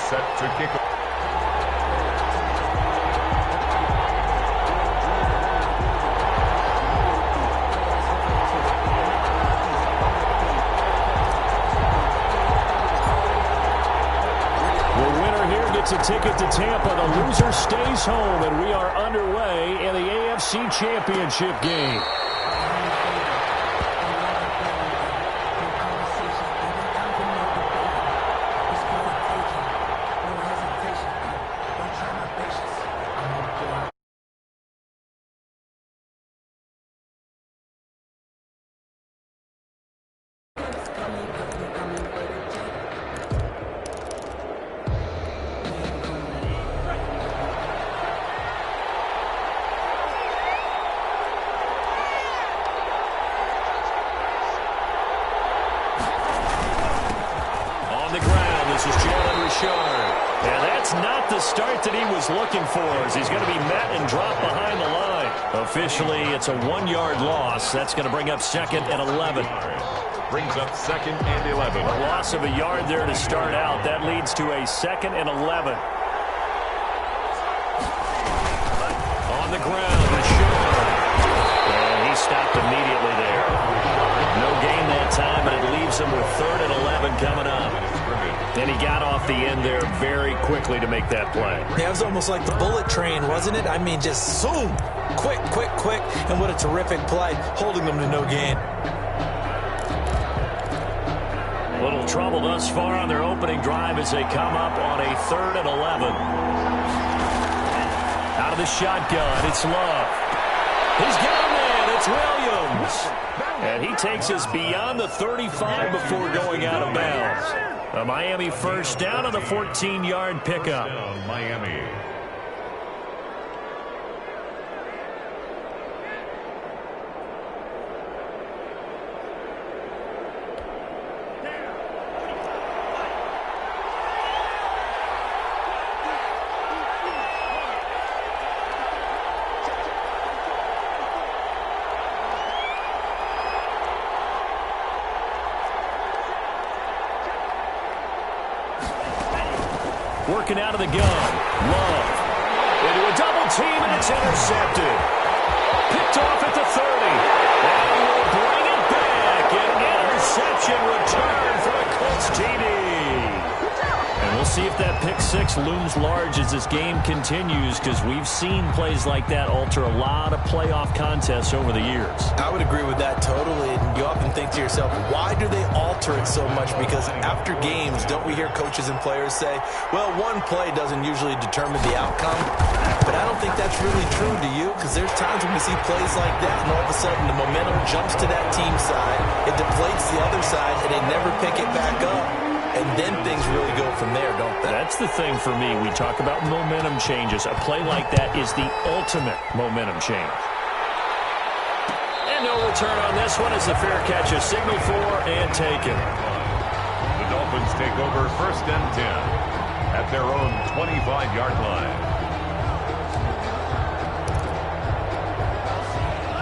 set to kick off. Gets a ticket to Tampa. The loser stays home, and we are underway in the AFC Championship game. And that's not the start that he was looking for, as he's going to be met and dropped behind the line. Officially, it's a 1-yard loss. That's going to bring up 2nd and 11. Brings up 2nd and 11. A loss of a yard there to start out. That leads to a 2nd and 11. On the ground, Rashawn. And he stopped immediately there. No gain that time, but it leaves him with 3rd and 11 coming up. And he got off the end there very quickly to make that play. Yeah, it was almost like the bullet train, wasn't it? I mean, just zoom. Quick, quick, quick. And what a terrific play, holding them to no gain. Little trouble thus far on their opening drive as they come up on a 3rd and 11. Out of the shotgun, it's Love. He's got a man. It's Williams. And he takes us beyond the 35 before going out of bounds. A Miami first down on the 14-yard pickup. Miami. Working out of the gun. Love. Into a double team, and it's intercepted. Picked off at the 30. And we'll bring it back. An interception return for a Colts TD. And we'll see if that pick six looms large as this game continues, because we've seen plays like that alter a lot of playoff contests over the years. I would agree with that totally. And you often think to yourself, why do they alter it so much? Because after games, don't we hear coaches and players say, well, one play doesn't usually determine the outcome? But I don't think that's really true, do you? Because there's times when we see plays like that, and all of a sudden the momentum jumps to that team side, it deflates the other side, and they never pick it back up. And then things really go from there, don't they? That's the thing for me. We talk about momentum changes. A play like that is the ultimate momentum change. And no return on this one as the fair catch is signaled for and taken. The Dolphins take over 1st and 10 at their own 25-yard line.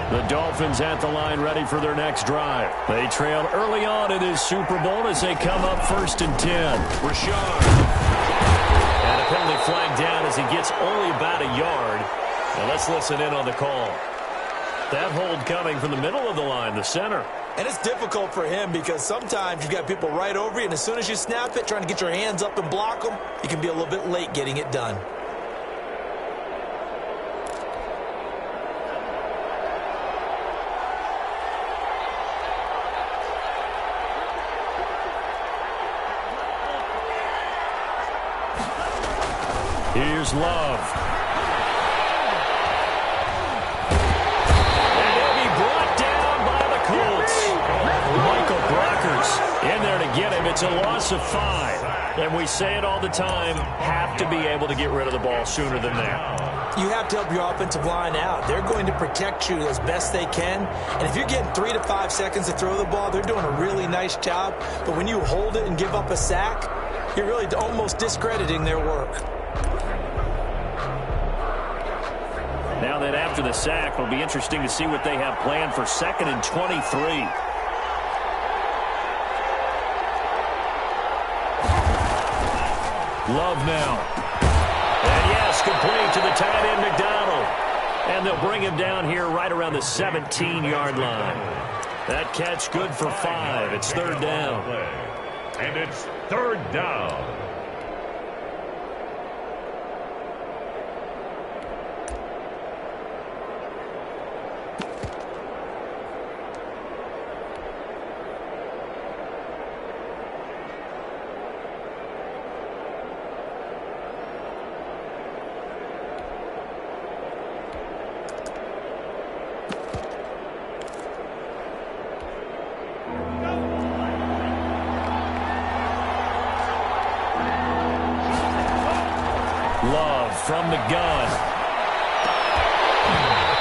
The Dolphins at the line ready for their next drive. They trail early on in this Super Bowl as they come up 1st and 10. Rashawn. And a penalty flag down as he gets only about a yard. Now let's listen in on the call. That hold coming from the middle of the line, the center. And it's difficult for him because sometimes you've got people right over you, and as soon as you snap it, trying to get your hands up and block them, you can be a little bit late getting it done. Here's Love. And he'll be brought down by the Colts. Michael Brockers in there to get him. It's a loss of 5. And we say it all the time, have to be able to get rid of the ball sooner than that. You have to help your offensive line out. They're going to protect you as best they can. And if you're getting 3 to 5 seconds to throw the ball, they're doing a really nice job. But when you hold it and give up a sack, you're really almost discrediting their work. Now that after the sack, it'll be interesting to see what they have planned for 2nd and 23. Love now. And yes, complete to the tight end, McDonald. And they'll bring him down here right around the 17-yard line. That catch good for 5. It's third down. And it's third down. Love from the gun.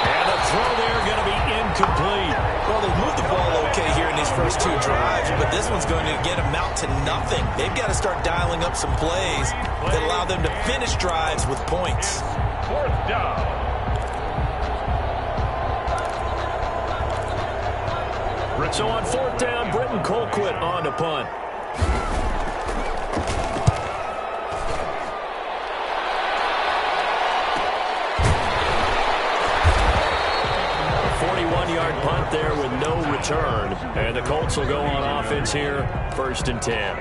And the throw there going to be incomplete. Well, they've moved the ball okay here in these first 2 drives, but this one's going to get amount to nothing. They've got to start dialing up some plays that allow them to finish drives with points. Fourth down. So on fourth down, Britton Colquitt on to punt. 41-yard punt there with no return. And the Colts will go on offense here, first and 10.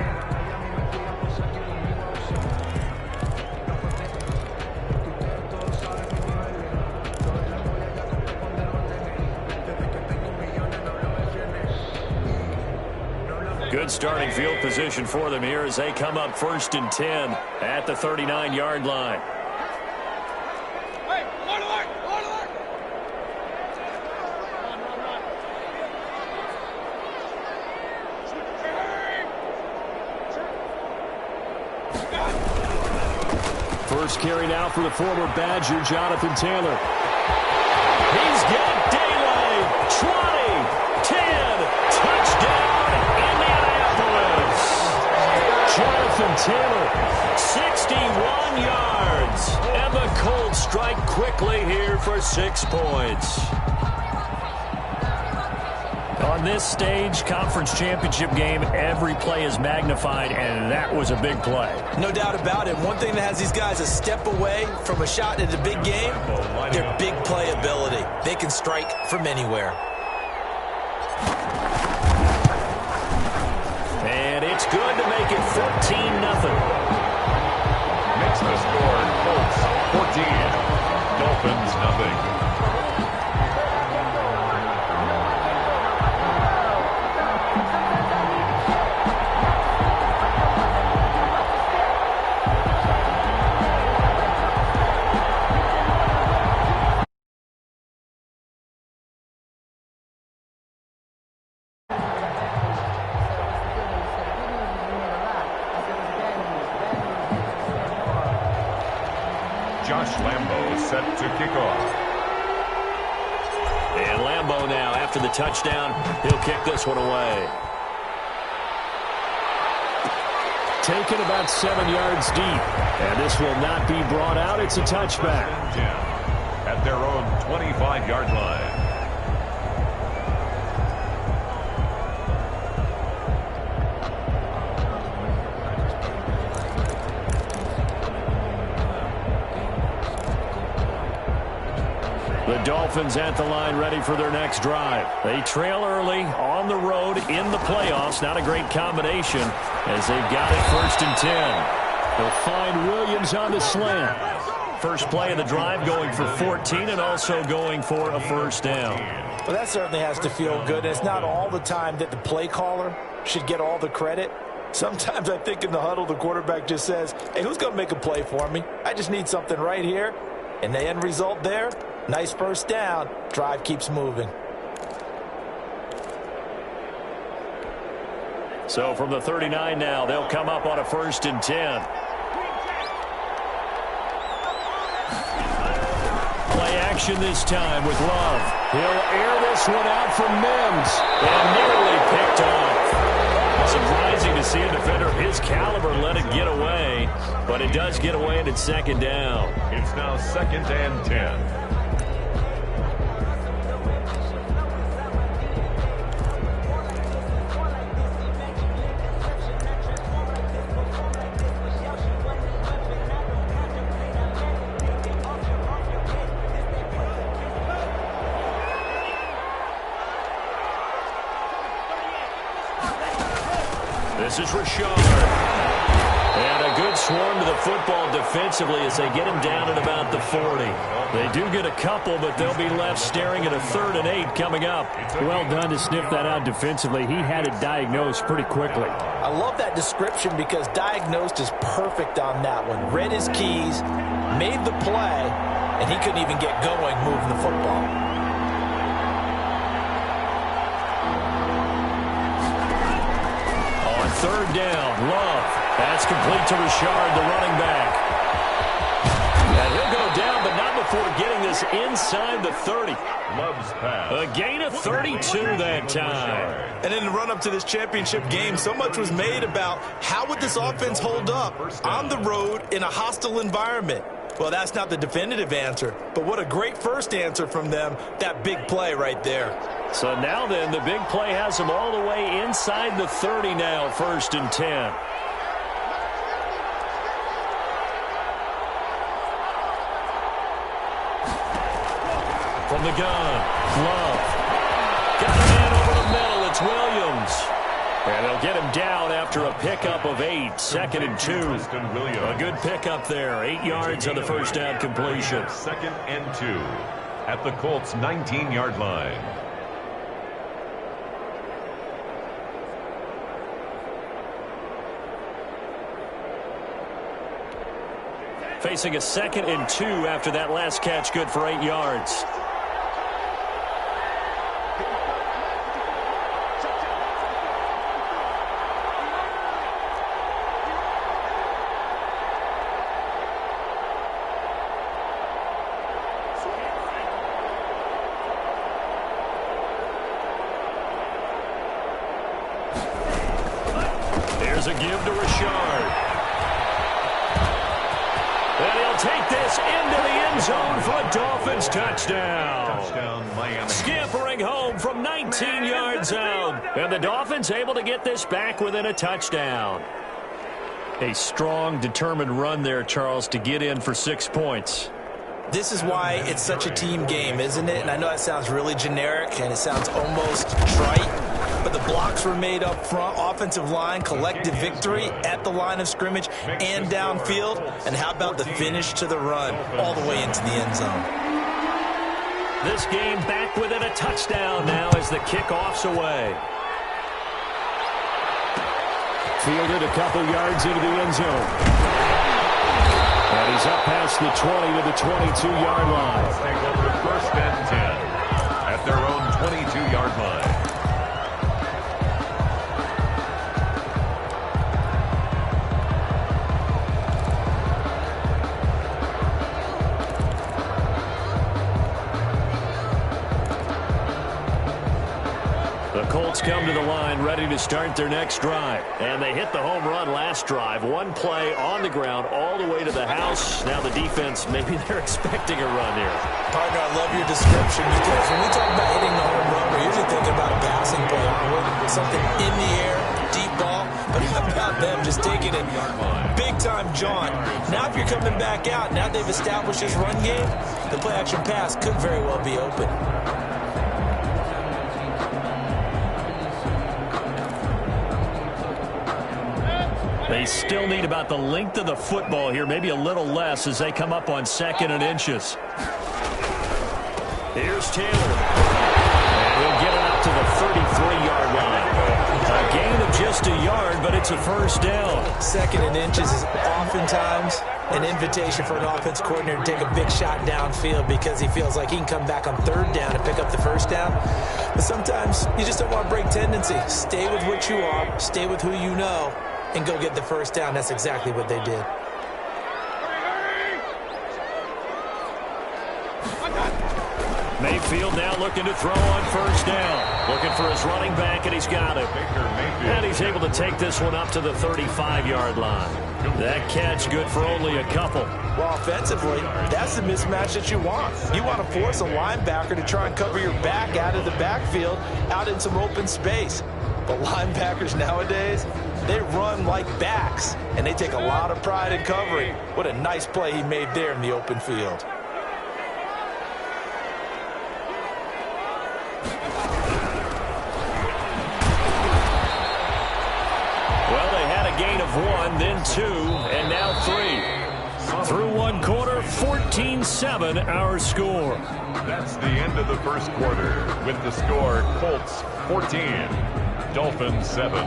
Good starting field position for them here as they come up first and 10 at the 39-yard line. First carry now for the former Badger, Jonathan Taylor. He's got daylight. 20, 10, touchdown, Indianapolis. Jonathan Taylor, 61 yards. And the Colts strike quickly here for 6 points. On this stage, conference championship game, every play is magnified, and that was a big play. No doubt about it. One thing that has these guys a step away from a shot at a big game, their big play ability. They can strike from anywhere. And it's good to make it 14-0. Makes the score Colts 14, Dolphins nothing. Josh Lambo set to kick off. And Lambo now, after the touchdown, he'll kick this one away. Taken about 7 yards deep. And this will not be brought out. It's a touchback. At their own 25-yard line. The Dolphins at the line ready for their next drive. They trail early on the road in the playoffs. Not a great combination as they've got it first and 10. They'll find Williams on the slant. First play of the drive going for 14 and also going for a first down. Well, that certainly has to feel good. It's not all the time that the play caller should get all the credit. Sometimes I think in the huddle the quarterback just says, hey, who's going to make a play for me? I just need something right here. And the end result there, nice first down. Drive keeps moving. So from the 39 now, they'll come up on a first and 10. Play action this time with Love. He'll air this one out from Mims. And nearly picked off. Surprising to see a defender of his caliber let it get away. But it does get away and it's second down. It's now second and 10. This is Richard. And a good swarm to the football defensively as they get him down at about the 40. They do get a couple, but they'll be left staring at a 3rd and 8 coming up. Well done to sniff that out defensively. He had it diagnosed pretty quickly. I love that description because diagnosed is perfect on that one. Read his keys, made the play, and he couldn't even get going moving the football. On 3rd down, Love. That's complete to Richard, the running back. And he'll go down, but not before getting this inside the 30. Love's pass. A gain of 32 that time. And in the run-up to this championship game, so much was made about how would this offense hold up on the road in a hostile environment. Well, that's not the definitive answer, but what a great first answer from them, that big play right there. So now then, the big play has them all the way inside the 30 now, 1st and 10. From the gun, Love. Got a man over the middle. It's Williams. And they'll get him down after a pickup of 8. 2nd and 2. A good pickup there. 8 yards on the first down completion. 2nd and 2 at the Colts' 19-yard line. Facing a 2nd and 2 after that last catch, good for 8 yards. There's a give to Richard. And he'll take this into the end zone for a Dolphins touchdown. Touchdown, Miami. Scampering home from 19 yards out. And the Dolphins able to get this back within a touchdown. A strong, determined run there, Charles, to get in for 6 points. This is why it's such a team game, isn't it? And I know that sounds really generic and it sounds almost trite. But the blocks were made up front, offensive line, collective victory at the line of scrimmage and downfield. And how about the finish to the run all the way into the end zone? This game back within a touchdown now as the kickoff's away. Fielded a couple yards into the end zone. And he's up past the 20 to the 22-yard line. Take over 1st and 10 at their own 22-yard line. The Colts come to the line ready to start their next drive. And they hit the home run last drive. One play on the ground all the way to the house. Now the defense, maybe they're expecting a run here. Partner, I love your description because when we talk about hitting the home run, we're usually thinking about a passing play, aren't we? Something in the air, deep ball. But how about them just taking it big-time jaunt? Now if you're coming back out, now they've established this run game, the play-action pass could very well be open. They still need about the length of the football here, maybe a little less as they come up on 2nd and inches. Here's Taylor. And he'll get it up to the 33-yard line. A gain of just a yard, but it's a first down. 2nd and inches is oftentimes an invitation for an offense coordinator to take a big shot downfield because he feels like he can come back on 3rd down and pick up the first down. But sometimes you just don't want to break tendency. Stay with what you are, stay with who you know, and go get the first down. That's exactly what they did. Mayfield now looking to throw on 1st down. Looking for his running back, and he's got it. And he's able to take this one up to the 35-yard line. That catch good for only a couple. Well, offensively, that's the mismatch that you want. You want to force a linebacker to try and cover your back out of the backfield, out in some open space. But linebackers nowadays, they run like backs, and they take a lot of pride in covering. What a nice play he made there in the open field. Well, one, then two, and now three. Through one quarter, 14-7 our score. That's the end of the first quarter with the score Colts 14, Dolphins 7.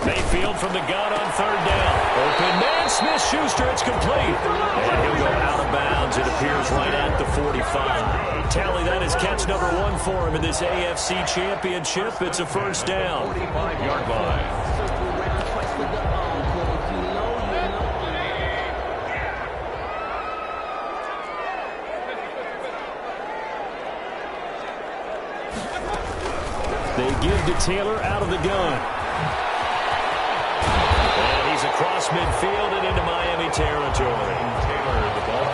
Mayfield from the gun on third down. Open man, Smith-Schuster, it's complete. And he'll go out of bounds. It appears right at the 45. Tally, that is catch number one for him in this AFC Championship. It's a first down. 45-yard line. They give to Taylor out of the gun. And he's across midfield and into Miami territory.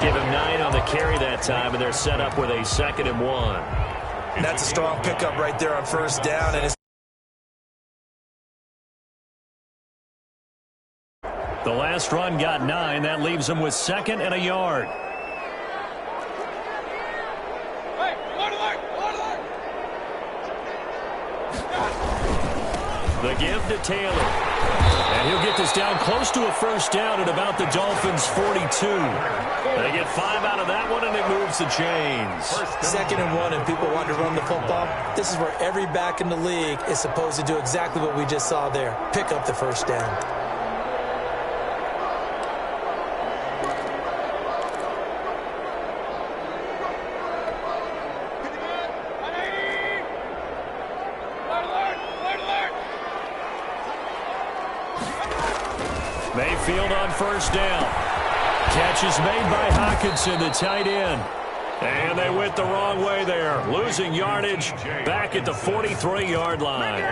Give him 9 on the carry that time, and they're set up with a 2nd and 1. That's a strong pickup right there on first down. And the last run got 9. That leaves them with 2nd and a yard. The give to Taylor. And he'll get this down close to a first down at about the Dolphins' 42. They get 5 out of that one, and it moves the chains. 2nd and 1, and people want to run the football. This is where every back in the league is supposed to do exactly what we just saw there. Pick up the first down. Mayfield on first down. Catch is made by Hockenson, the tight end. And they went the wrong way there. Losing yardage back at the 43-yard line.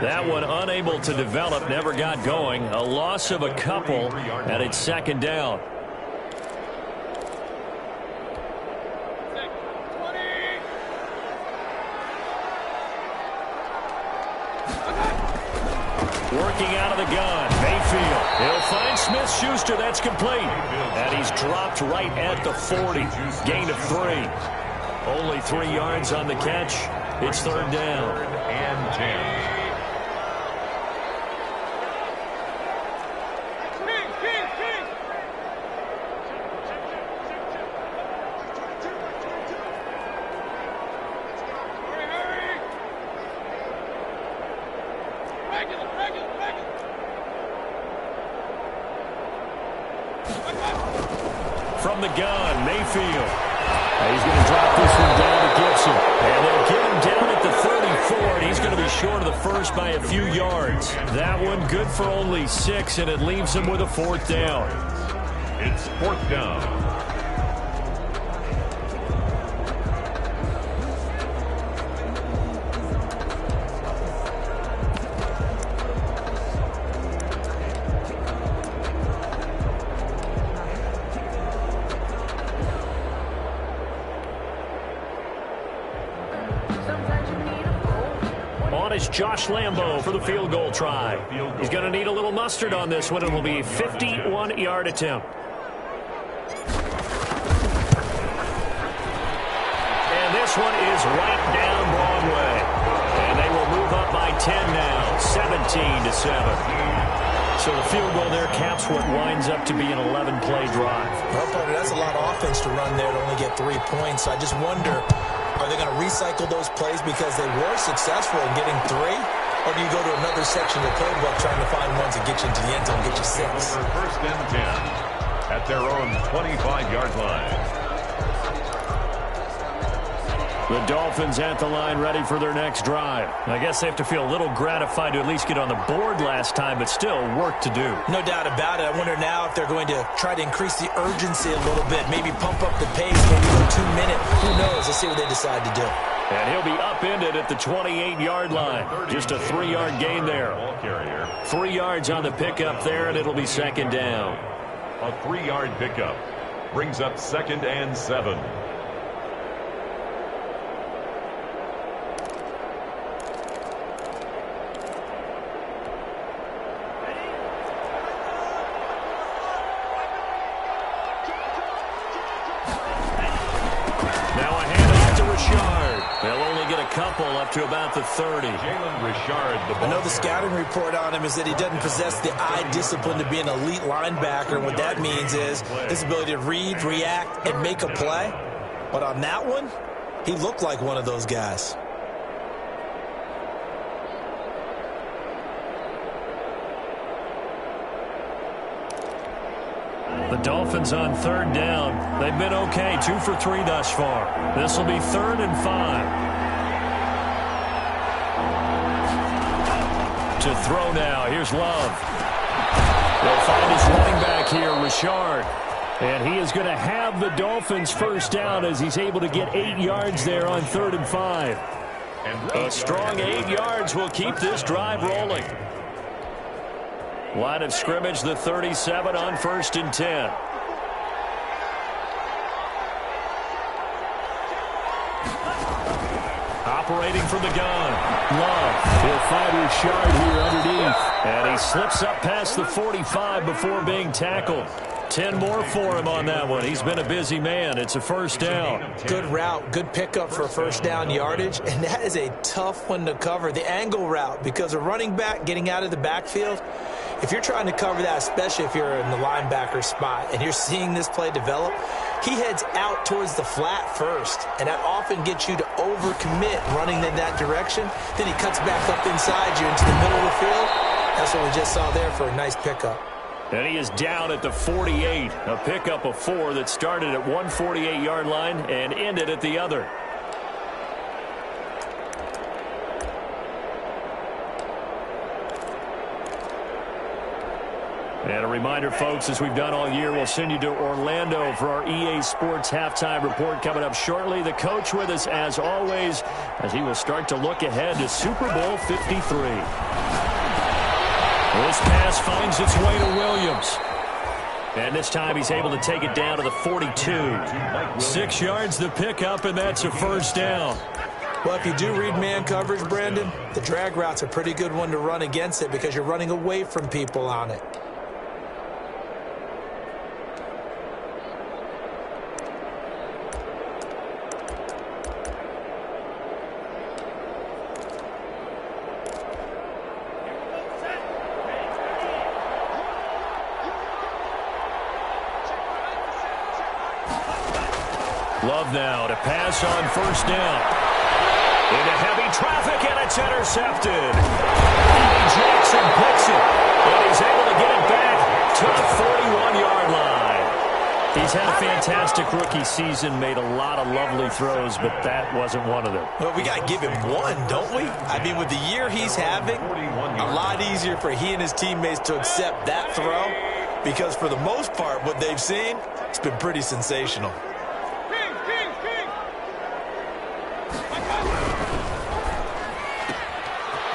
That one unable to develop, never got going. A loss of a couple, and it's 2nd down. Working out of the gun, Mayfield. He'll find Smith-Schuster. That's complete. And he's dropped right at the 40. Gain of 3. Only 3 yards on the catch. It's 3rd down. And 10. From the gun, Mayfield. He's going to drop this one down to Gibson. And they'll get him down at the 34, and he's going to be short of the first by a few yards. That one good for only 6, and it leaves him with a 4th down. It's 4th down. Is Josh Lambo for the field goal try. He's going to need a little mustard on this one. It will be a 51-yard attempt. And this one is right down Broadway. And they will move up by 10 now, 17-7. So the field goal there caps what winds up to be an 11-play drive. Well, partner, that's a lot of offense to run there to only get 3 points. I just wonder, are they going to recycle those plays because they were successful in getting 3? Or do you go to another section of the playbook trying to find ones that get you into the end zone and get you 6? First and 10 at their own 25-yard line. The Dolphins at the line ready for their next drive. I guess they have to feel a little gratified to at least get on the board last time, but still work to do. No doubt about it. I wonder now if they're going to try to increase the urgency a little bit, maybe pump up the pace, maybe go 2 minutes. Who knows? Let's see what they decide to do. And he'll be upended at the 28-yard line. Just a 3-yard gain there. 3 yards on the pickup there, and it'll be 2nd down. A 3-yard pickup brings up 2nd and 7. Richard. They'll only get a couple up to about the 30. Jalen Richard, the ball I know the carrier. scouting report on him is that he doesn't possess the eye discipline to be an elite linebacker. And what that means is his ability to read, react, and make a play. But on that one, he looked like one of those guys. The Dolphins on third down. They've been okay, 2 for 3 thus far. This will be 3rd and 5. To throw now. Here's Love. They'll find his running back here, Richard. And he is going to have the Dolphins first down as he's able to get 8 yards there on 3rd and 5. A strong 8 yards will keep this drive rolling. Line of scrimmage, the 37 on 1st and 10. Operating from the gun. Love. He'll find Richard here underneath. And he slips up past the 45 before being tackled. 10 more for him on that one. He's been a busy man. It's a first down. Good route, good pickup for first down yardage, and that is a tough one to cover, the angle route, because a running back getting out of the backfield, if you're trying to cover that, especially if you're in the linebacker spot and you're seeing this play develop, he heads out towards the flat first, and that often gets you to overcommit running in that direction. Then he cuts back up inside you into the middle of the field. That's what we just saw there for a nice pickup. And he is down at the 48. A pickup of 4 that started at one 48-yard line and ended at the other. And a reminder, folks, as we've done all year, we'll send you to Orlando for our EA Sports halftime report coming up shortly. The coach with us, as always, as he will start to look ahead to Super Bowl 53. This pass finds its way to Williams. And this time he's able to take it down to the 42. 6 yards the pickup, and that's a first down. Well, if you do read man coverage, Brandon, the drag route's a pretty good one to run against it because you're running away from people on it. Love now to pass on first down. Into heavy traffic, and it's intercepted. Eddie Jackson picks it, and he's able to get it back to the 41-yard line. He's had a fantastic rookie season, made a lot of lovely throws, but that wasn't one of them. Well, we got to give him one, don't we? I mean, with the year he's having, a lot easier for he and his teammates to accept that throw because for the most part, what they've seen, it's been pretty sensational.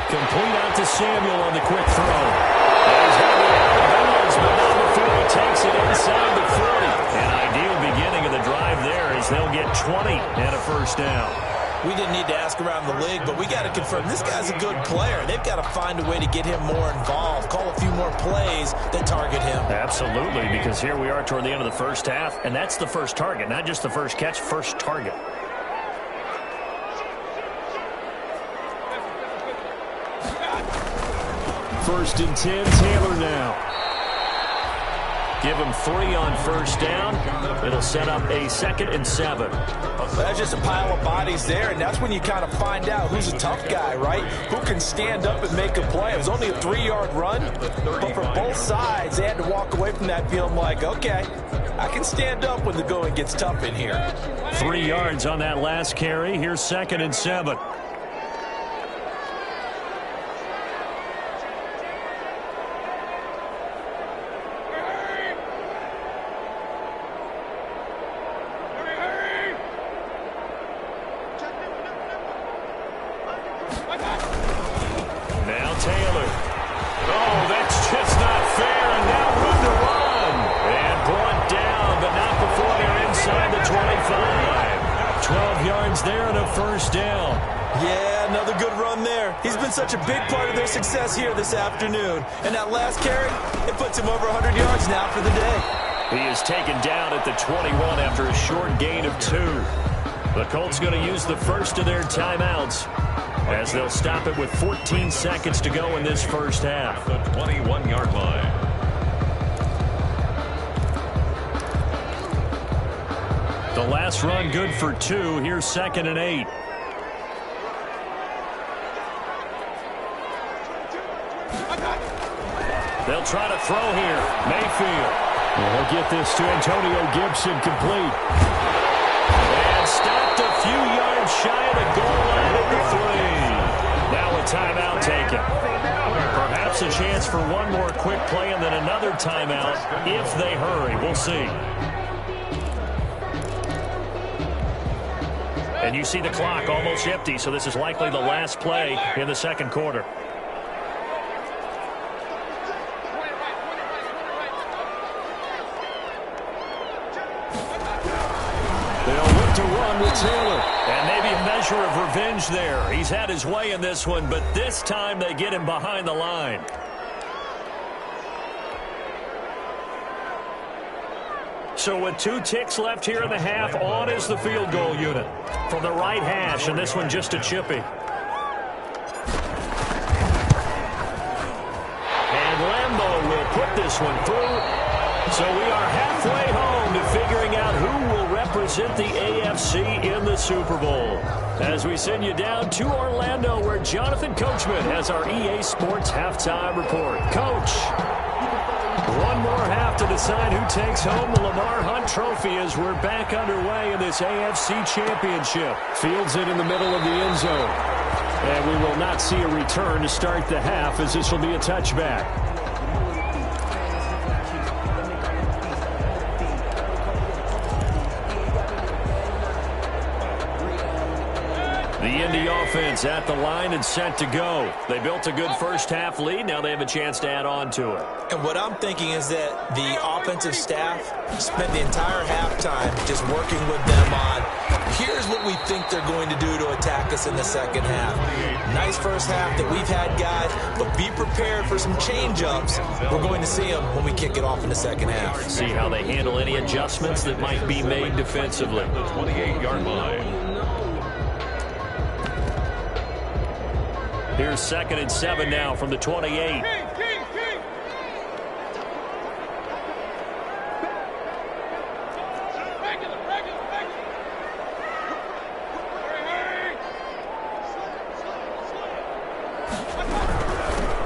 Complete out to Samuel on the quick throw. And he's going to be out of bounds, but not before he takes it inside the 40. An ideal beginning of the drive there as they'll get 20 and a first down. We didn't need to ask around the league, but we got to confirm this guy's a good player. They've got to find a way to get him more involved, call a few more plays that target him. Absolutely, because here we are toward the end of the first half, and that's the first target, not just the first catch, first target. First and 10, Taylor now. Give him 3 on first down. It'll set up a 2nd and 7. That's just a pile of bodies there, and that's when you kind of find out who's a tough guy, right? Who can stand up and make a play. It was only a 3-yard run, but for both sides, they had to walk away from that feeling like, okay, I can stand up when the going gets tough in here. 3 yards on that last carry. Here's 2nd and 7. Now Taylor. Oh, that's just not fair, and now room to run. And brought down, but not before they're inside the 25. 12 yards there and a first down. Yeah, another good run there. He's been such a big part of their success here this afternoon. And that last carry, it puts him over 100 yards now for the day. He is taken down at the 21 after a short gain of 2. The Colts going to use the first of their timeouts as they'll stop it with 14 seconds to go in this first half. The 21-yard line. The last run good for 2. Here's 2nd and 8. They'll try to throw here. Mayfield. He'll get this to Antonio Gibson, complete. And stopped a few yards shy of the goal line at the 3. Now a timeout taken. Perhaps a chance for one more quick play and then another timeout if they hurry. We'll see. And you see the clock almost empty, so this is likely the last play in the second quarter. They'll look to run with Taylor. And maybe a measure of revenge there. He's had his way in this one, but this time they get him behind the line. So with 2 ticks left here in the half, on is the field goal unit. From the right hash, and this one just a chippy. And Lambeau will put this one through. So we are halfway home to figuring out who will represent the AFC in the Super Bowl. As we send you down to Orlando, where Jonathan Coachman has our EA Sports Halftime Report. Coach, one more half to decide who takes home the Lamar Hunt Trophy as we're back underway in this AFC Championship. Fields it in the middle of the end zone. And we will not see a return to start the half, as this will be a touchback. The Indy offense at the line and set to go. They built a good first half lead. Now they have a chance to add on to it. And what I'm thinking is that the offensive staff spent the entire halftime just working with them on, here's what we think they're going to do to attack us in the second half. Nice first half that we've had, guys, but be prepared for some change-ups. We're going to see them when we kick it off in the second half. See how they handle any adjustments that might be made defensively. The 28-yard line. Here's 2nd and 7 now from the 28.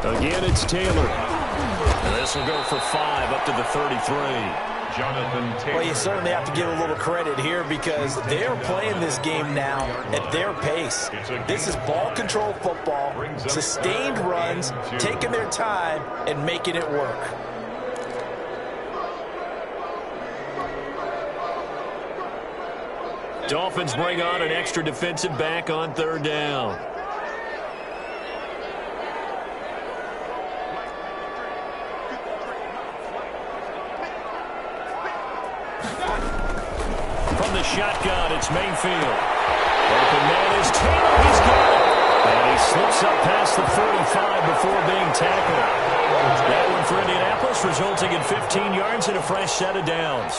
Again, it's Taylor. And this will go for 5 up to the 33. Jonathan Taylor. Well, you certainly have to give a little credit here because they're playing this game now at their pace. This is ball control football, sustained runs, taking their time, and making it work. Dolphins bring on an extra defensive back on 3rd down. From the shotgun, it's Mayfield. Open man is Taylor. He's got it. And he slips up past the 45 before being tackled. That one for Indianapolis, resulting in 15 yards and a fresh set of downs.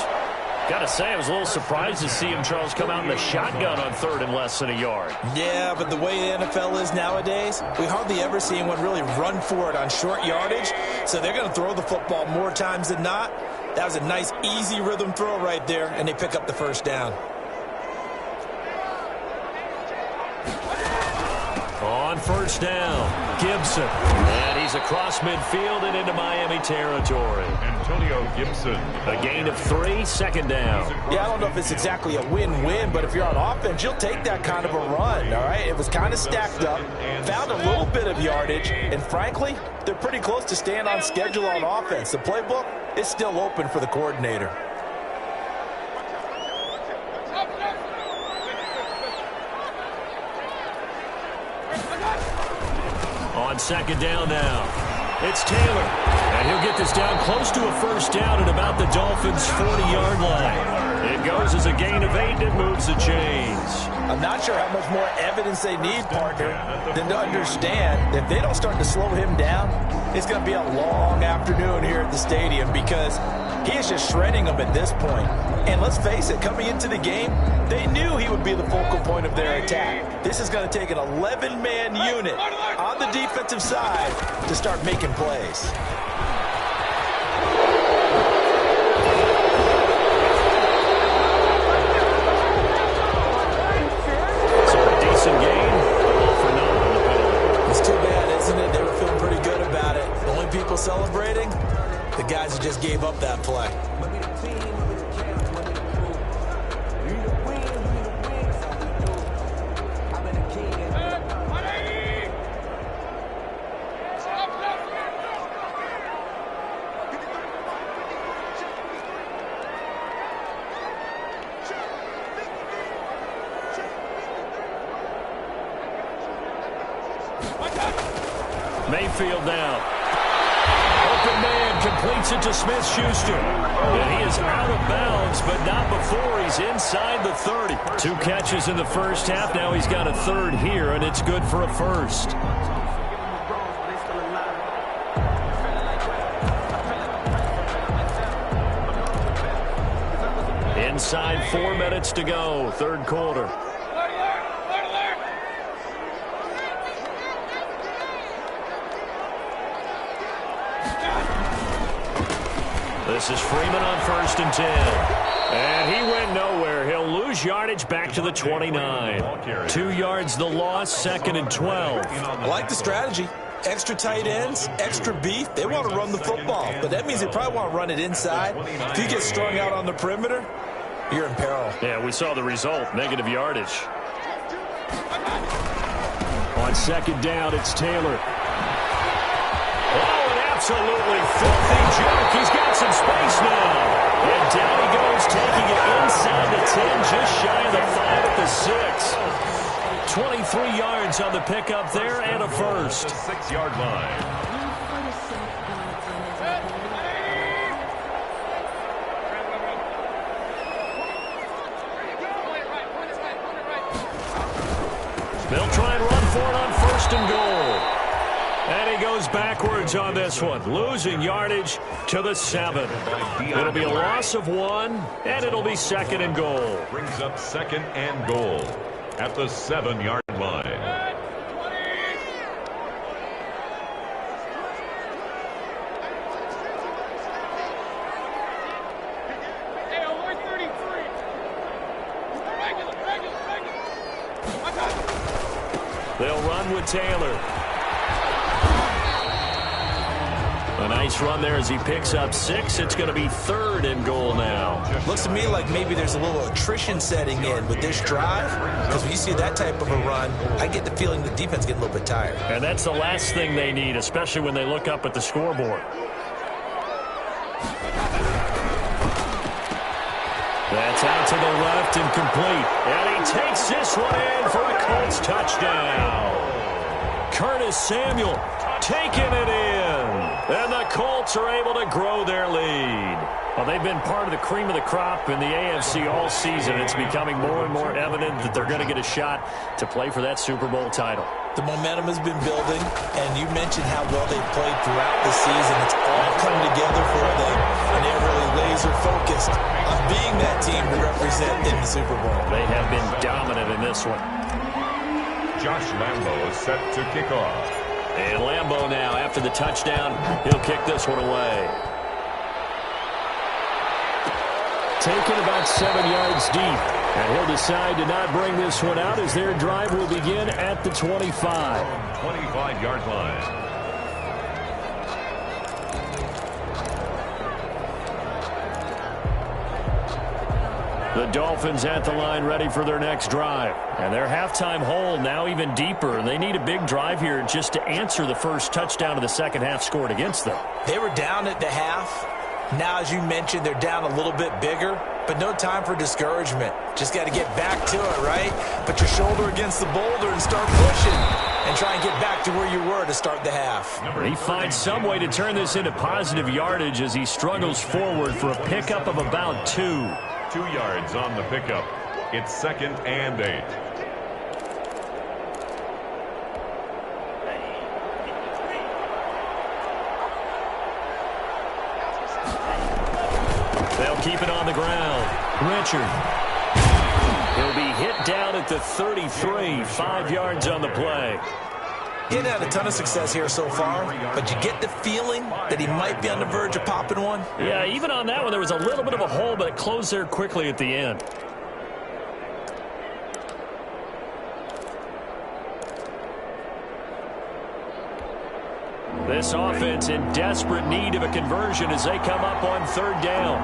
Got to say, I was a little surprised to see him, Charles, come out in the shotgun on 3rd and less than a yard. Yeah, but the way the NFL is nowadays, we hardly ever see anyone really run for it on short yardage. So they're going to throw the football more times than not. That was a nice, easy rhythm throw right there, and they pick up the first down. On 1st down, Gibson. And he's across midfield and into Miami territory. Antonio Gibson. A gain of 3, 2nd down. Yeah, I don't know if it's exactly a win-win, but if you're on offense, you'll take that kind of a run, all right? It was kind of stacked up, found a little bit of yardage, and frankly, they're pretty close to staying on schedule on offense. The playbook is still open for the coordinator. On 2nd down now. It's Taylor. And he'll get this down close to a first down at about the Dolphins' 40-yard line. It goes as a gain of 8, and it moves the chains. I'm not sure how much more evidence they need, partner, than to understand that if they don't start to slow him down, it's going to be a long afternoon here at the stadium because he is just shredding them at this point. And let's face it, coming into the game, they knew he would be the focal point of their attack. This is going to take an 11-man unit on the defensive side to start making plays. Celebrating the guys who just gave up that play. Mayfield now. Open man completes it to Smith-Schuster. And he is out of bounds, but not before he's inside the 30. 2 catches in the first half. Now he's got a third here, and it's good for a first. Inside 4 minutes to go, third quarter. This is Freeman on 1st and 10. And he went nowhere. He'll lose yardage back to the 29. 2 yards the loss, 2nd and 12. I like the strategy. Extra tight ends, extra beef. They want to run the football, but that means they probably want to run it inside. If you get strung out on the perimeter, you're in peril. Yeah, we saw the result, negative yardage. On 2nd down, it's Taylor. Absolutely filthy joke. He's got some space now. And down he goes, taking it inside the 10, just shy of the 5 at the 6. 23 yards on the pickup there and a first. 6-yard line. They'll try and run for it on 1st and goal. And he goes backwards on this one, losing yardage to the 7. It'll be a loss of 1, and it'll be 2nd and goal. Brings up 2nd and goal at the 7-yard line. They'll run with Taylor. A nice run there as he picks up 6. It's going to be 3rd and goal now. Looks to me like maybe there's a little attrition setting in with this drive, because when you see that type of a run, I get the feeling the defense gets a little bit tired. And that's the last thing they need, especially when they look up at the scoreboard. That's out to the left and complete. And he takes this one in for a Colts touchdown. Curtis Samuel taking it in. And the Colts are able to grow their lead. Well, they've been part of the cream of the crop in the AFC all season. It's becoming more and more evident that they're going to get a shot to play for that Super Bowl title. The momentum has been building, and you mentioned how well they've played throughout the season. It's all come together for them, and they're really laser-focused on being that team to represent in the Super Bowl. They have been dominant in this one. Josh Lambo is set to kick off. And Lambo now, after the touchdown, he'll kick this one away. Taken about 7 yards deep. And he'll decide to not bring this one out as their drive will begin at the 25. 25-yard line. The Dolphins at the line ready for their next drive. And their halftime hole now even deeper. They need a big drive here just to answer the first touchdown of the second half scored against them. They were down at the half, Now, as you mentioned, they're down a little bit bigger, but no time for discouragement. Just got to get back to it, right? Put your shoulder against the boulder and start pushing and try and get back to where you were to start the half. He finds some way to turn this into positive yardage as he struggles forward for a pickup of about 2. 2 yards on the pickup. It's 2nd and 8. They'll keep it on the ground. Richard. He'll be hit down at the 33. 5 yards on the play. He hadn't had a ton of success here so far, but you get the feeling that he might be on the verge of popping one. Yeah, even on that one, there was a little bit of a hole, but it closed there quickly at the end. This offense in desperate need of a conversion as they come up on 3rd down.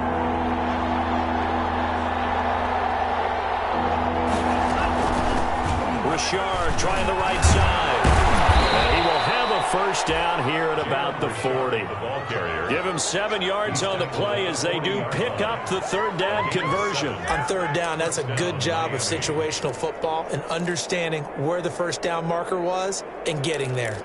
Richard trying the right side. And he will have a first down here at about the 40. Give him 7 yards on the play as they do pick up the 3rd down conversion. On 3rd down, that's a good job of situational football and understanding where the first down marker was and getting there.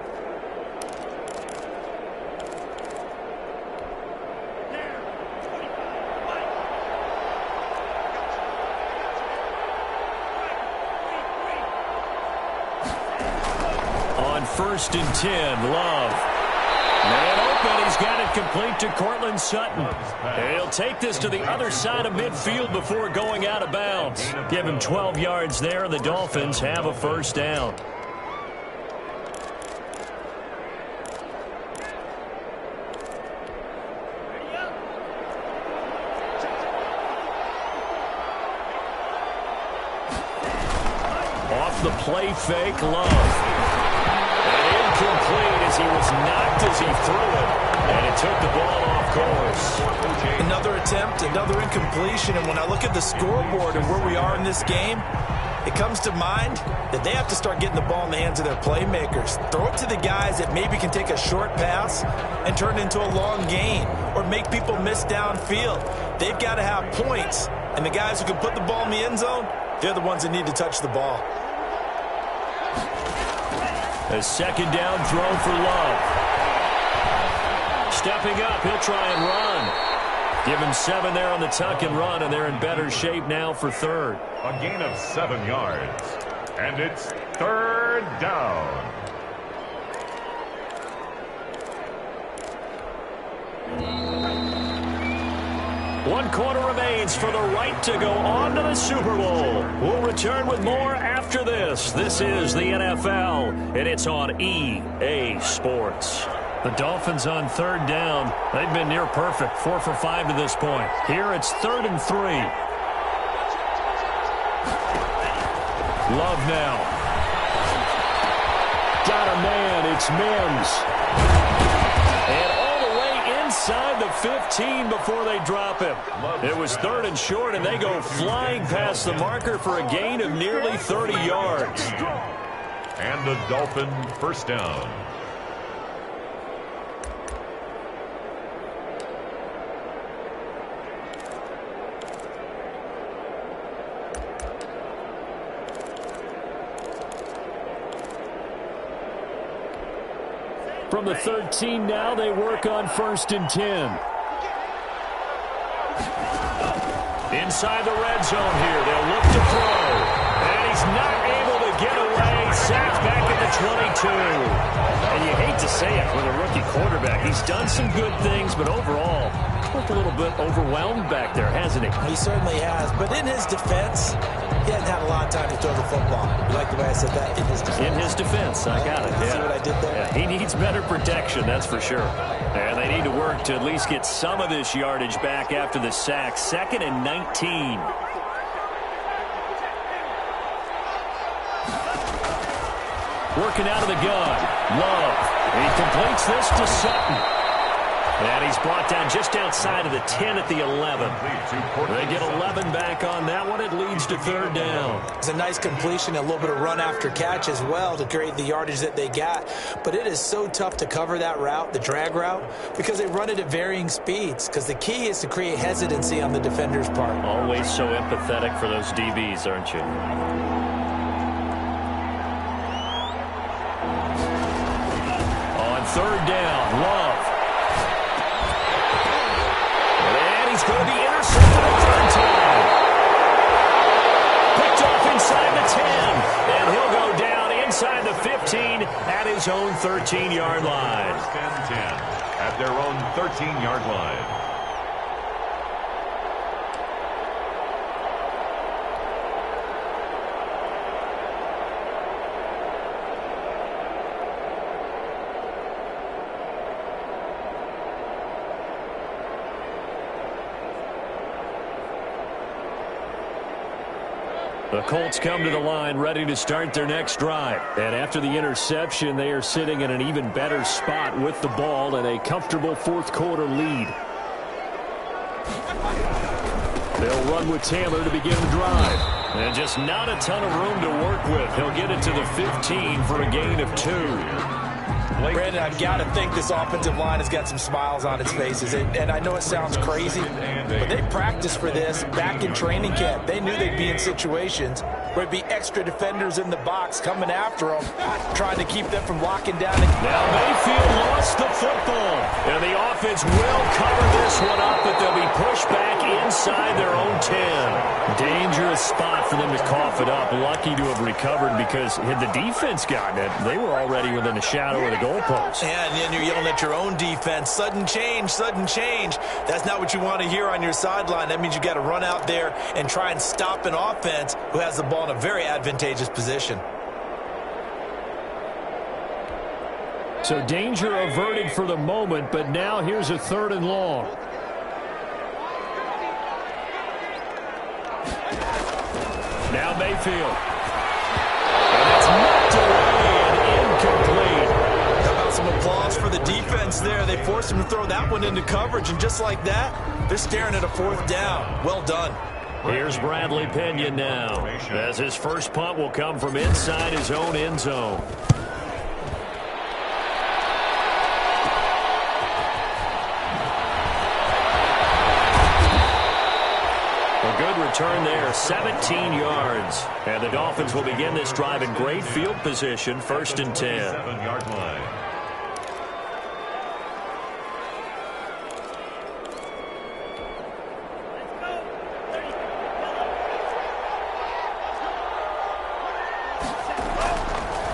On 1st and 10, Love. Man open, he's got it complete to Cortland Sutton. And he'll take this to the other side of midfield before going out of bounds. Give him 12 yards there, and the Dolphins have a first down. Off the play fake, Love. Incomplete as he was knocked as he threw it, and it took the ball off course. Another attempt, another incompletion, and when I look at the scoreboard and where we are in this game, it comes to mind that they have to start getting the ball in the hands of their playmakers. Throw it to the guys that maybe can take a short pass and turn it into a long gain or make people miss downfield. They've got to have points, and the guys who can put the ball in the end zone, they're the ones that need to touch the ball. A 2nd down throw for Love. Stepping up, he'll try and run. Give him 7 there on the tuck and run, and they're in better shape now for 3rd. A gain of 7 yards. And it's 3rd down. One quarter remains for the right to go on to the Super Bowl. We'll return with more after this. This is the NFL, and it's on EA Sports. The Dolphins on 3rd down. They've been near perfect, 4 for 5 to this point. Here it's 3rd and 3. Love now. Got a man. It's Mims. And all the way inside the 15 before they drop him. It was 3rd and short, and they go flying past the marker for a gain of nearly 30 yards. And the Dolphin first down. From the 13 now, they work on 1st and 10. Inside the red zone here, they'll look to throw. And he's not able to get away. Sacked back at the 22. And you hate to say it with a rookie quarterback. He's done some good things, but overall, looked a little bit overwhelmed back there, hasn't he? He certainly has. But in his defense, he hasn't had a lot of time to throw the football. You like the way I said that? In his defense. In his defense, I got it. Yeah. See what I did there? Yeah, he needs better protection, that's for sure. And they need to work to at least get some of this yardage back after the sack. 2nd and 19. Working out of the gun. Love. He completes this to Sutton. And he's brought down just outside of the 10 at the 11. They get 11 back on that one. It leads to third down. It's a nice completion, a little bit of run after catch as well to create the yardage that they got. But it is so tough to cover that route, the drag route, because they run it at varying speeds. Because the key is to create hesitancy on the defender's part. Always so empathetic for those DBs, aren't you? On third down, Love. And he's going to be intercepted a third time. Picked off inside the 10. And he'll go down inside the 15 at his own 13-yard line. First and 10 at their own 13-yard line. The Colts come to the line ready to start their next drive. And after the interception, they are sitting in an even better spot with the ball and a comfortable fourth quarter lead. They'll run with Taylor to begin the drive. And just not a ton of room to work with. He'll get it to the 15 for a gain of 2. Brandon, I've got to think this offensive line has got some smiles on its faces. And I know it sounds crazy, but they practiced for this back in training camp. They knew they'd be in situations where it'd be extra defenders in the box coming after them, trying to keep them from locking down. Now Mayfield lost the football. And the offense will cover this one up, but they'll be pushed back inside their own 10. Dangerous spot for them to cough it up. Lucky to have recovered because had the defense gotten it, they were already within a shadow of the goalpost. And then you're yelling at your own defense. Sudden change, sudden change. That's not what you want to hear on your sideline. That means you got to run out there and try and stop an offense who has the ball in a very advantageous position. So danger averted for the moment, but now here's a 3rd and long. Now Mayfield. And it's knocked away and incomplete. How about some applause for the defense there? They forced him to throw that one into coverage, and just like that, they're staring at a 4th down. Well done. Here's Bradley Pinion now, as his first punt will come from inside his own end zone. A good return there, 17 yards. And the Dolphins will begin this drive in great field position, 1st and 10. 7-yard line.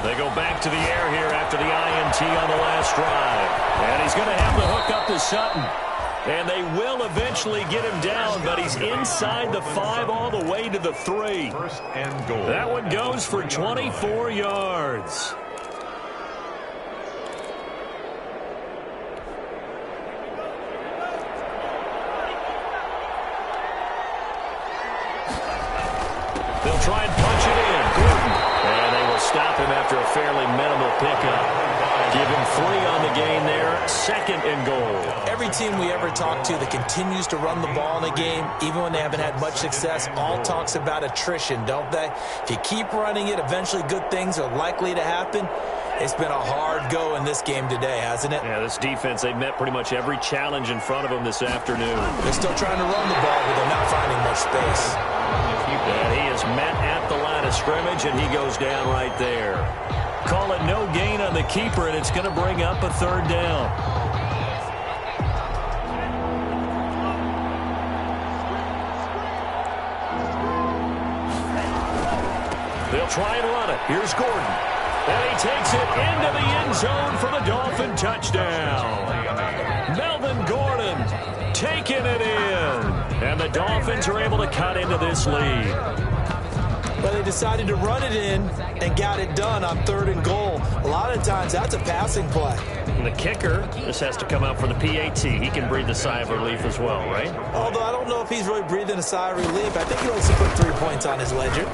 They go back to the air here after the INT on the last drive. And he's going to have to hook up to Sutton. And they will eventually get him down, but he's inside the 5 all the way to the 3. First and goal. That one goes for 24 yards. They'll try and punch it in. Gordon. And they will stop him after a fairly minimal pickup. Give him 3 on the gain there. 2nd and goal. Every team we ever talk to that continues to run the ball in a game, even when they haven't had much success, all talks about attrition, don't they? If you keep running it, eventually good things are likely to happen. It's been a hard go in this game today, hasn't it? Yeah, this defense, they've met pretty much every challenge in front of them this afternoon. They're still trying to run the ball, but they're not finding much space. And he is met at the line of scrimmage, and he goes down right there. Call it no gain on the keeper, and it's going to bring up a 3rd down. They'll try and run it. Here's Gordon. And he takes it into the end zone for the Dolphin touchdown. Melvin Gordon taking it in. And the Dolphins are able to cut into this lead. But they decided to run it in and got it done on 3rd and goal. A lot of times that's a passing play. And the kicker, this has to come out for the PAT. He can breathe a sigh of relief as well, right? Although I don't know if he's really breathing a sigh of relief. I think he likes to put 3 points on his ledger.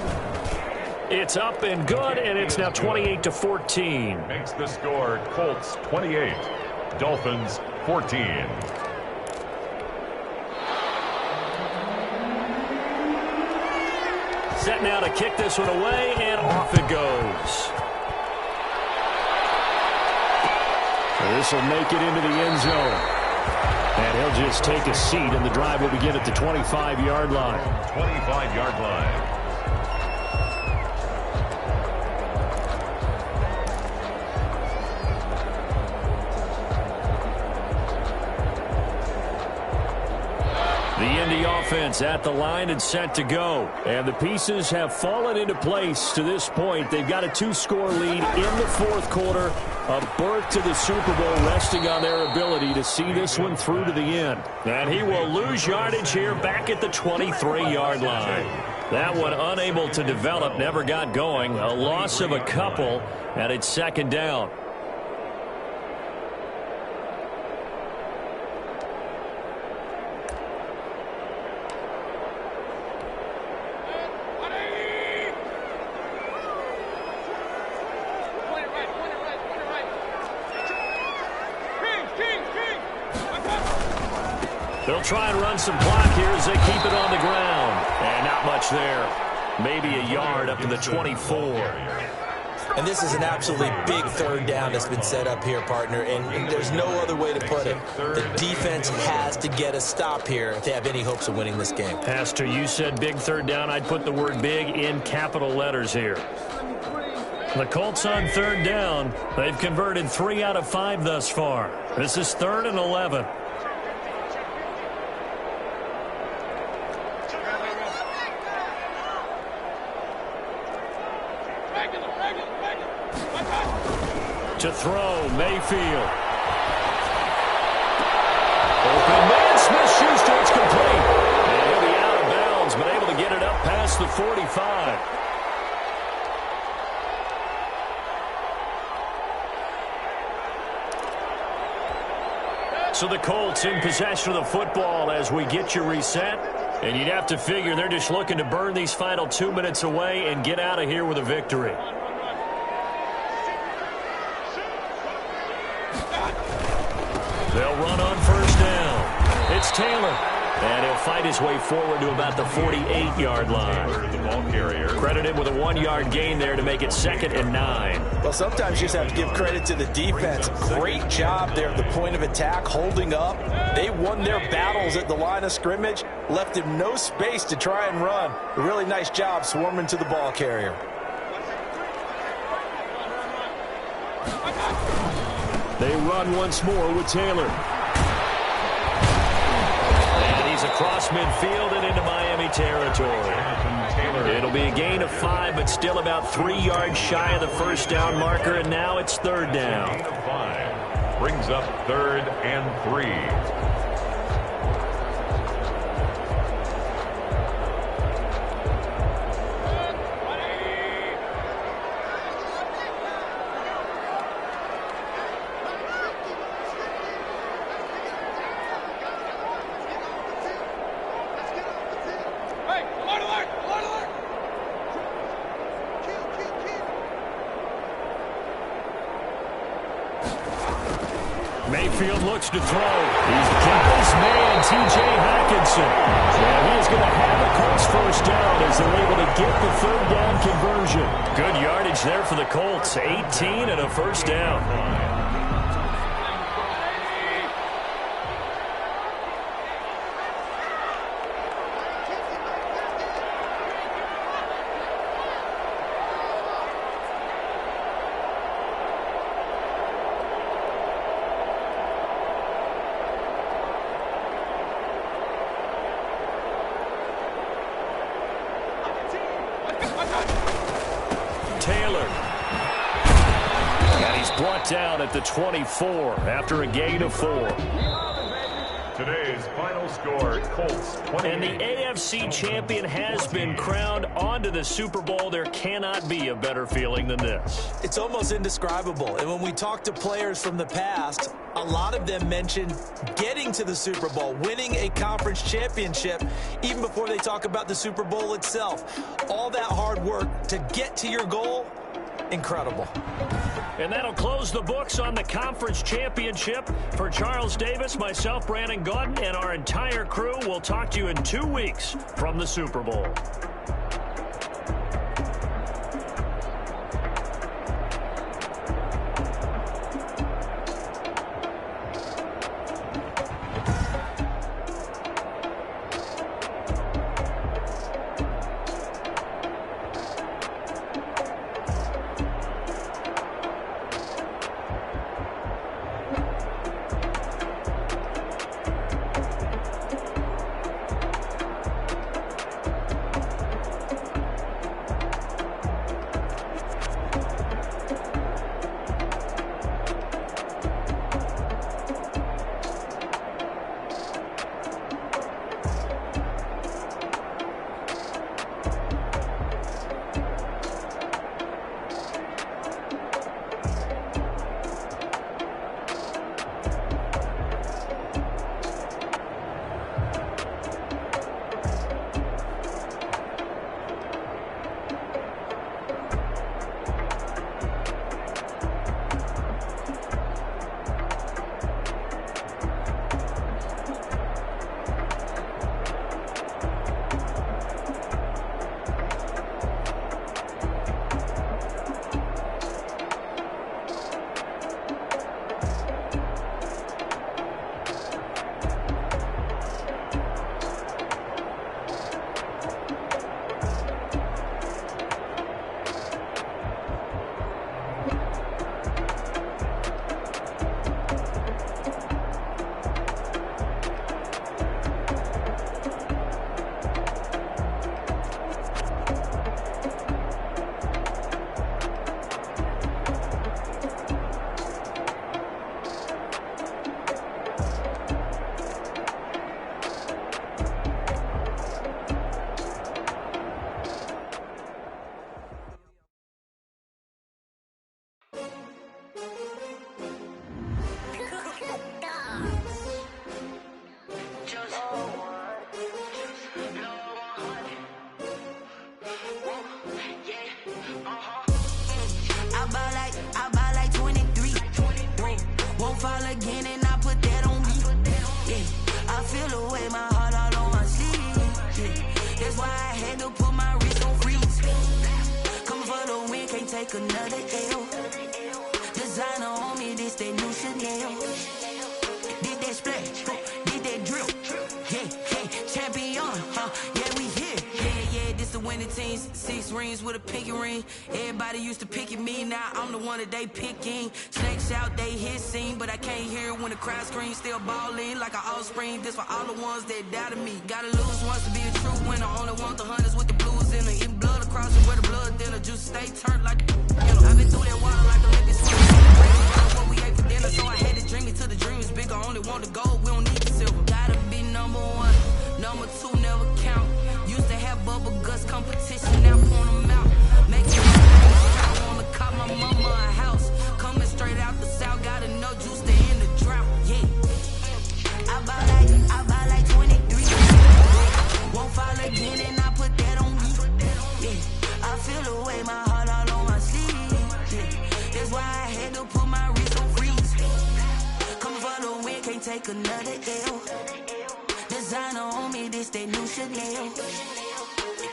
It's up and good, and it's now 28-14. Makes the score Colts 28, Dolphins 14. Set now to kick this one away, and off it goes. This will make it into the end zone. And he'll just take a seat, and the drive will begin at the 25-yard line. 25-yard line. The Indy offense at the line and set to go. And the pieces have fallen into place to this point. They've got a 2-score lead in the fourth quarter. A berth to the Super Bowl resting on their ability to see this one through to the end. And he will lose yardage here back at the 23-yard line. That one unable to develop, never got going. A loss of a couple, and it's second down. They'll try and run some clock here as they keep it on the ground. And not much there. Maybe a yard up to the 24. And this is an absolutely big third down that's been set up here, partner. And there's no other way to put it. The defense has to get a stop here if they have any hopes of winning this game. Pastor, you said big third down. I'd put the word big in capital letters here. The Colts on third down. They've converted 3 out of 5 thus far. This is 3rd and 11. To throw, Mayfield. Open man, Smith-Schuster, it's complete. And he'll be out of bounds, but able to get it up past the 45. So the Colts in possession of the football as we get you reset. And you'd have to figure they're just looking to burn these final 2 minutes away and get out of here with a victory. They'll run on first down. It's Taylor. And he'll fight his way forward to about the 48-yard line. The ball carrier. Credit him with a 1-yard gain there to make it 2nd and 9. Well, sometimes you just have to give credit to the defense. Great job there at the point of attack, holding up. They won their battles at the line of scrimmage, left him no space to try and run. A really nice job swarming to the ball carrier. They run once more with Taylor. And he's across midfield and into Miami territory. It'll be a gain of 5, but still about 3 yards shy of the first down marker, and now it's 3rd down. Gain of 5. Brings up 3rd and 3. Mayfield looks to throw. He's got his man, T.J. Hockenson. And he is going to have the Colts first down as they're able to get the 3rd down conversion. Good yardage there for the Colts. 18 and a first down. Taylor. And he's brought down at the 24 after a gain of 4. Today's final score, Colts 28. And the AFC champion has been crowned onto the Super Bowl. There cannot be a better feeling than this. It's almost indescribable. And when we talk to players from the past, a lot of them mention getting to the Super Bowl, winning a conference championship, even before they talk about the Super Bowl itself. All that hard work to get to your goal, incredible. And that'll close the books on the conference championship. For Charles Davis, myself, Brandon Gaudin, and our entire crew, we'll talk to you in 2 weeks from the Super Bowl. Another L. Designer on me, this that new Chanel. Did that splash, did that drill. Yeah, champion, yeah, we here. Yeah, this the winning teams. 6 rings with a pinky ring. Everybody used to pick at me, now I'm the one that they picking. Snakes out, they hit scene, but I can't hear it when the crowd screams. Still balling like an offspring. This for all the ones that doubted me. Gotta lose once to be a true winner. Only want the hunters with the blues in her. Eating blood across and where the blood thinner. Juice stay turned like I've been through that water like Olympic swimmer. What we ate for dinner, so I had to drink it till the dream is bigger. Only want the gold, we don't need the silver. Gotta be number 1, number 2 never count. Used to have bubble guts competition, now point them out. Making I wanna cop my mama a house. Coming straight out the south, gotta know juice to end the drought. Yeah, I buy like 23. Won't fall again, and I put that on me. Yeah, I feel the way my heart all on my sleeve. Yeah, that's why I had to put my wrist on freeze. Coming for the win, can't take another L. Designer on me, this that new Chanel.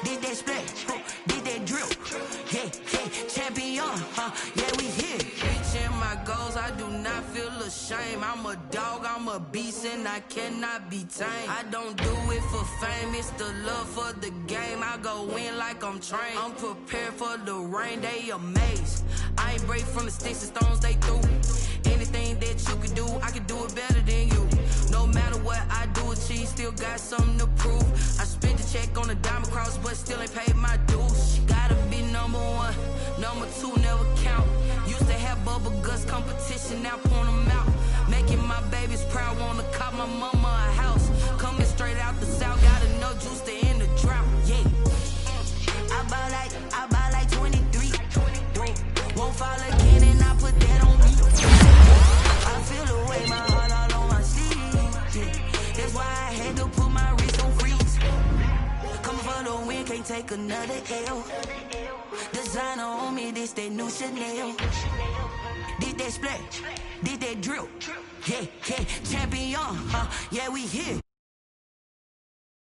Did that splash, did that drill. Yeah, champion, yeah, we here. Reaching my goals, I do not feel ashamed. I'm a dog, I'm a beast, and I cannot be tamed. I don't do it for fame, it's the love for the game. I go in like I'm trained. I'm prepared for the rain, they amazed. I ain't break from the sticks and stones they threw. Anything that you could do, I could do it better than you. No matter what I do, achieve, still got something to prove. I spent the check on a diamond cross, but still ain't paid my dues. Gotta be number 1, number 2 never count. Used to have bubble guts competition, now point them out. Making my babies proud, wanna cop my mama a house. Coming straight out the south, gotta know juice to end the drought. Yeah, I buy like 23. Won't fall again, and I put that on me. I feel the way my heart all on my sleeve. Yeah, that's why I had to put my wrist on freeze. Coming for the win, can't take another L. Designer on me, this that new Chanel. Did that splash, did that drip. Yeah, yeah, champion, yeah, we here.